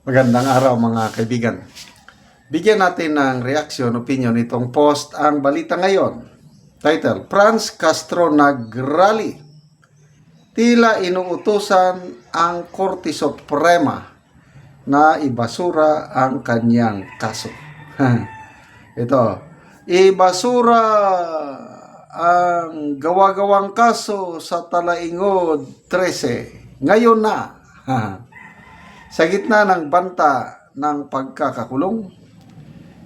Magandang araw mga kaibigan. Bigyan natin ng reaksyon, opinion itong post ang balita ngayon. Title, Franz Castro nagrally. Tila inuutusan ang Korte Suprema na ibasura ang kanyang kaso. Ito, ibasura ang gawa-gawang kaso sa Talaingod 13. Ngayon na. Sa gitna ng banta ng pagkakakulong,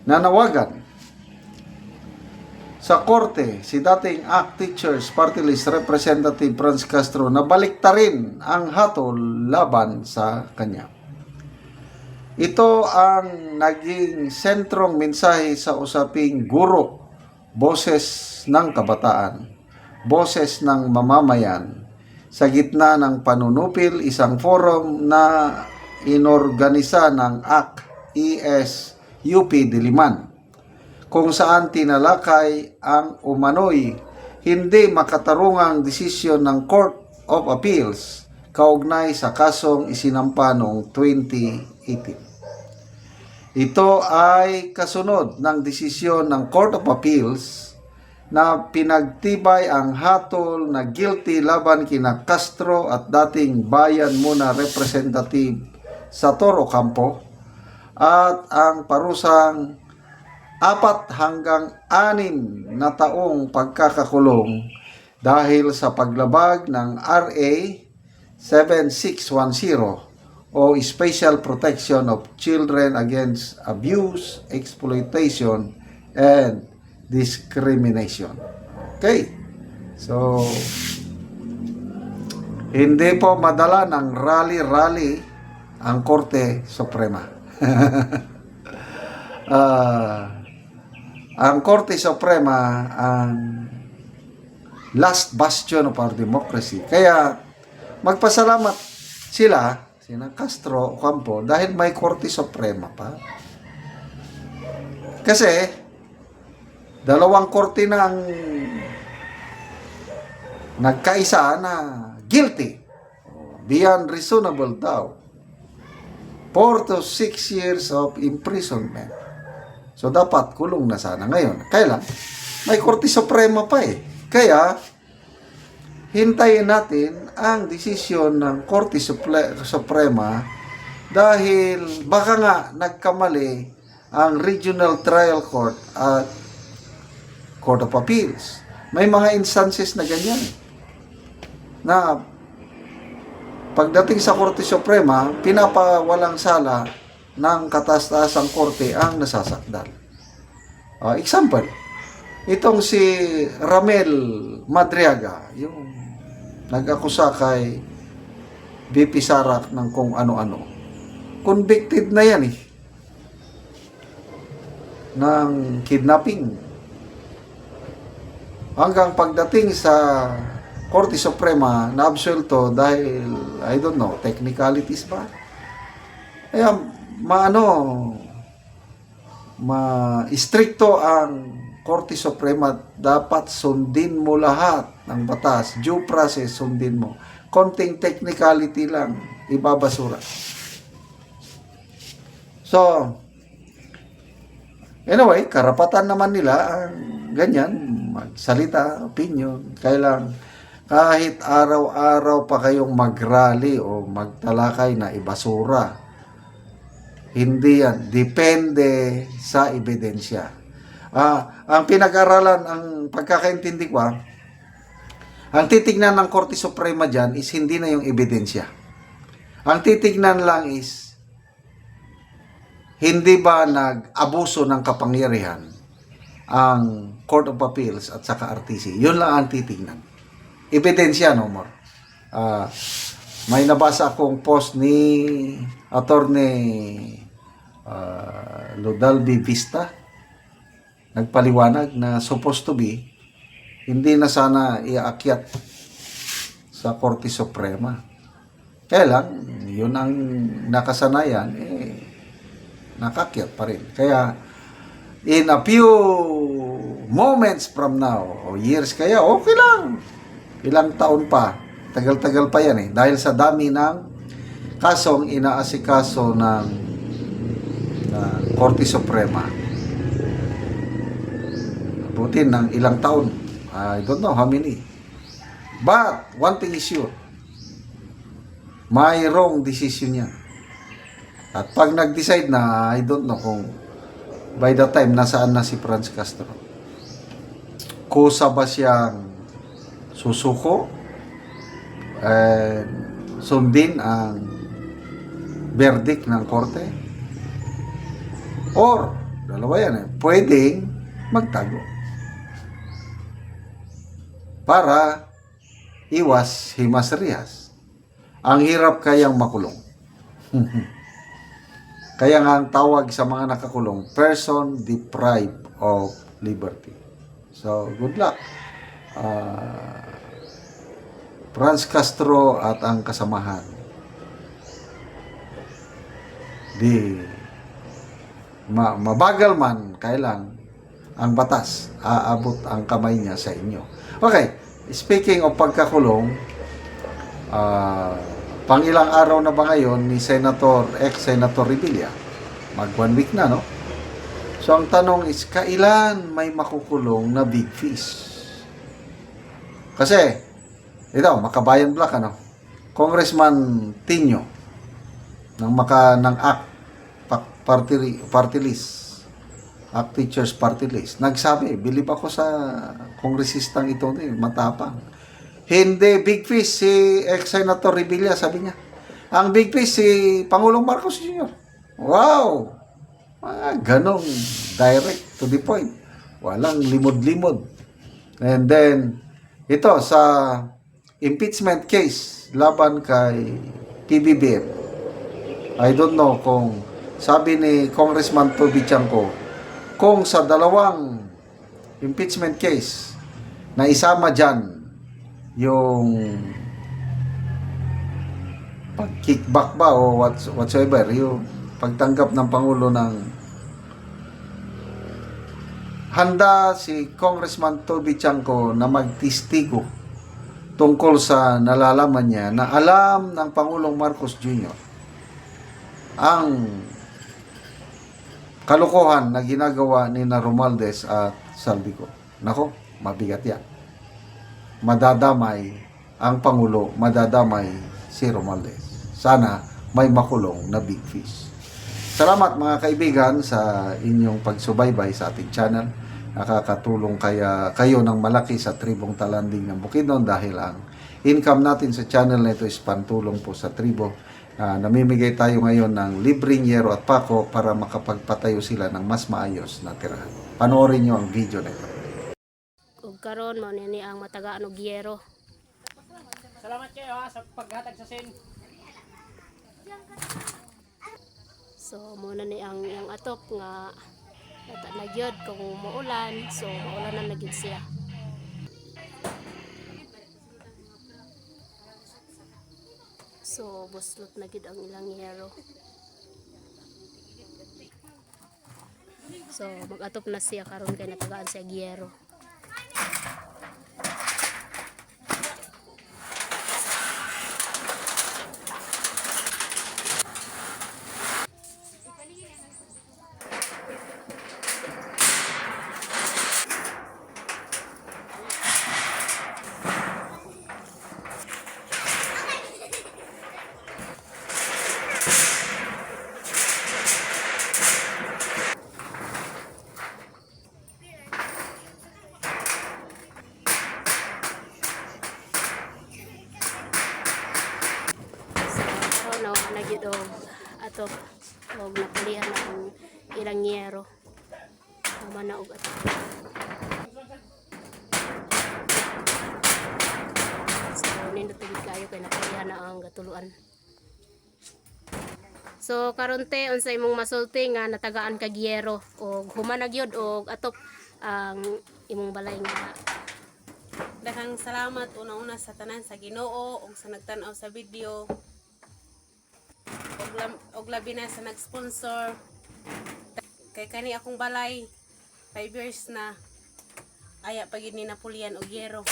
nanawagan sa korte si dating ACT Teachers Party List Representative Franz Castro na baliktarin ang hatol laban sa kanya. Ito ang naging sentrong mensahe sa usaping guro, boses ng kabataan, boses ng mamamayan, sa gitna ng panunupil, isang forum na inorganisa ng ACT-ES-UP Diliman, kung saan tinalakay ang umano'y hindi makatarungang desisyon ng Court of Appeals kaugnay sa kasong isinampa noong 2018. Ito ay kasunod ng desisyon ng Court of Appeals na pinagtibay ang hatol na guilty laban kina Castro at dating Bayan Muna Representative Sator Ocampo at ang parusang 4 hanggang 6 na taong pagkakakulong dahil sa paglabag ng RA 7610 o Special Protection of Children Against Abuse, Exploitation, and Discrimination. Okay. So, hindi po madala ng rally-rally ang Korte Suprema. Ang Korte Suprema ang last bastion of our democracy. Kaya magpasalamat sila Castro, Ocampo, dahil may Korte Suprema pa. Kasi dalawang korte na ang nagkaisa na guilty beyond reasonable doubt. 4 to 6 years of imprisonment. So, dapat kulong na sana ngayon. Kaya lang, may Korte Suprema pa eh. Kaya, hintayin natin ang desisyon ng Korte Suprema dahil baka nga nagkamali ang Regional Trial Court at Court of Appeals. May mga instances na ganyan na pagdating sa Korte Suprema, pinapawalang sala ng kataas-taasang korte ang nasasakdal. Example, itong si Ramel Madriaga, yung nag-akusa kay VP Sara ng kung ano-ano. Convicted na yan ng kidnapping. Hanggang pagdating sa Korte Suprema na absuelto dahil, I don't know, technicalities ba? Kaya, ma-stricto ang Korte Suprema, dapat sundin mo lahat ng batas, due process sundin mo. Konting technicality lang, ibabasura. So, anyway, karapatan naman nila ang ganyan, magsalita, opinion, kailang kahit araw-araw pa kayong mag-rally o magtalakay na ibasura, hindi yan. Depende sa ebidensya. Ang pinag-aralan, ang pagkakaintindi ko, ang titignan ng Korte Suprema dyan is hindi na yung ebidensya. Ang titignan lang is, hindi ba nag-abuso ng kapangyarihan ang Court of Appeals at saka RTC. Yun lang ang titignan. Ebidensya, no more. May nabasa akong post ni Attorney Ludalbi Vista. Nagpaliwanag na supposed to be, hindi na sana iaakyat sa Korte Suprema. Kaya lang, yun ang nakasanayan, nakakyat pa rin. Kaya, in a few moments from now, o years kaya, okay lang. Ilang taon pa, tagal-tagal pa yan dahil sa dami ng kasong inaasikaso ng Korte Suprema. Abutin ng ilang taon. I don't know how many. But, one thing is sure. May wrong decision yan. At pag nag-decide na, I don't know kung by the time nasaan na si Franz Castro. Kusa ba siyang susuko? Sundin ang verdict ng korte? Or, dalawa yan pwedeng magtago. Para iwas himas-rihas. Ang hirap kayang makulong. Kaya nga ang tawag sa mga nakakulong, person deprived of liberty. So, good luck. Franz Castro at ang kasamahan. Mabagal man, kailang ang batas, aabot ang kamay niya sa inyo. Okay, speaking of pagkakulong, pangilang araw na ba ngayon ni ex-Senator Revilla? Mag 1 week na, no? So, ang tanong is, kailan may makukulong na big fish? Kasi, ito, Makabayan Black, ano? Congressman Tinio, ng ACT Party List, ACT Teachers Party List, nagsabi, bilib ako sa kongresistang ito, matapang. Hindi big fish si ex-Senator Revilla, sabi niya. Ang big fish si Pangulong Marcos Jr. Wow! Ganong direct to the point. Walang limod-limod. And then, ito sa impeachment case laban kay PBBM. I don't know kung sabi ni Congressman Toby Chanco, kung sa dalawang impeachment case na isama dyan yung pag-kickback ba o whatsoever, yung pagtanggap ng Pangulo ng handa si Congressman Toby Chanco na magtistigo tungkol sa nalalaman niya na alam ng Pangulong Marcos Jr. ang kalokohan na ginagawa ni Romualdez at Saldico. Nako, mabigat yan. Madadamay ang Pangulo, madadamay si Romualdez. Sana may makulong na big fish. Salamat mga kaibigan sa inyong pagsubaybay sa ating channel. Nakakatulong kayo ng malaki sa tribong Talanding ng Bukidnon dahil ang income natin sa channel na ito is pantulong po sa tribo. Namimigay tayo ngayon ng libreng yero at pako para makapagpatayo sila ng mas maayos na tirahan. Panoorin nyo ang video na ito. Ug karon mao ni ang matagaan og yero. Salamat kayo sa paghatag sa sin. So mo na ni ang atop nga nata na gyud kung maulan, so maulanan na gyud siya. So buslot na gyud ang ilang yero. So mag-atop na siya karon kay natagaan siya yero. No, nagyud og atop og napulihan na ang ilang yero. Tama na og atop. So nindot gid kayo kay napulihan na ang gatuluan. So karonte unsay imong masulti nga natagaan kag yero og human na gyud og atop ang imong balay nga. Daghang salamat una-una sa tanan sa Ginoo ug sa nagtan-aw sa video. Og labi na sa nag-sponsor. Kay kani akong balay 5 years na aya pa gid ni napulian og yero.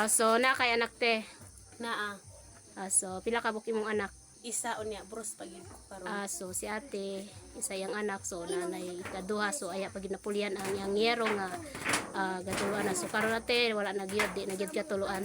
So na kay anak te. Naa So pila ka buk imong anak? isa unya bros pag ko karon. So si ate, isa yang anak, so nanay kaduha, so aya pag napulian ang yang yero nga gatuluan na. So karon ate wala na gyud, di na gyud katuluan.